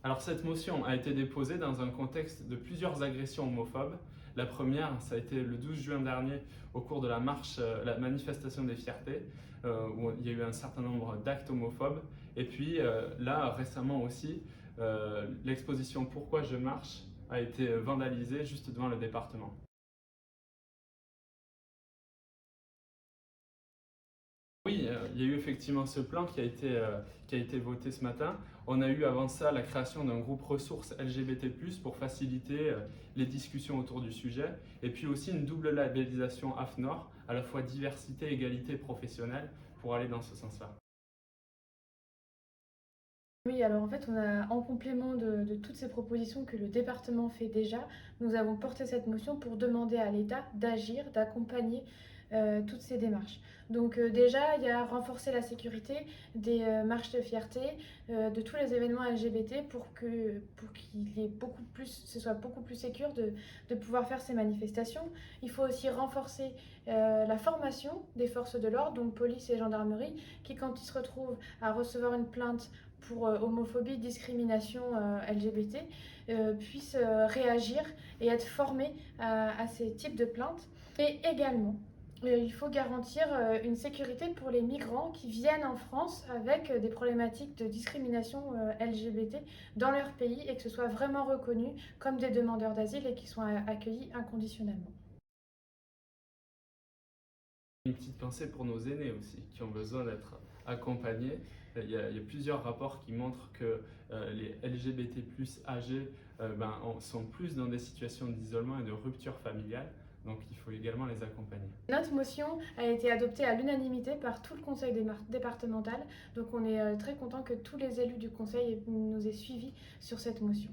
Alors cette motion a été déposée dans un contexte de plusieurs agressions homophobes. La première, ça a été le 12 juin dernier au cours de la marche, la manifestation des fiertés, où il y a eu un certain nombre d'actes homophobes. Et puis là, récemment aussi, l'exposition Pourquoi je marche a été vandalisée juste devant le département. Oui, il y a eu effectivement ce plan qui a été voté ce matin. On a eu avant ça la création d'un groupe ressources LGBT+, pour faciliter les discussions autour du sujet. Et puis aussi une double labellisation AFNOR, à la fois diversité, égalité professionnelle, pour aller dans ce sens-là. Oui, alors en fait, on a, en complément de toutes ces propositions que le département fait déjà, nous avons porté cette motion pour demander à l'État d'agir, d'accompagner toutes ces démarches. Donc déjà, il y a renforcer la sécurité des marches de fierté, de tous les événements LGBT pour qu'il y ait beaucoup plus, ce soit beaucoup plus sécure de pouvoir faire ces manifestations. Il faut aussi renforcer la formation des forces de l'ordre, donc police et gendarmerie, qui quand ils se retrouvent à recevoir une plainte pour homophobie, discrimination LGBT, puissent réagir et être formés à ces types de plaintes. Et également, il faut garantir une sécurité pour les migrants qui viennent en France avec des problématiques de discrimination LGBT dans leur pays et que ce soit vraiment reconnu comme des demandeurs d'asile et qu'ils soient accueillis inconditionnellement. Une petite pensée pour nos aînés aussi, qui ont besoin d'être accompagnés. Il y a plusieurs rapports qui montrent que les LGBT+ âgés sont plus dans des situations d'isolement et de rupture familiale, donc il faut également les accompagner. Notre motion a été adoptée à l'unanimité par tout le conseil départemental, donc on est très content que tous les élus du conseil nous aient suivis sur cette motion.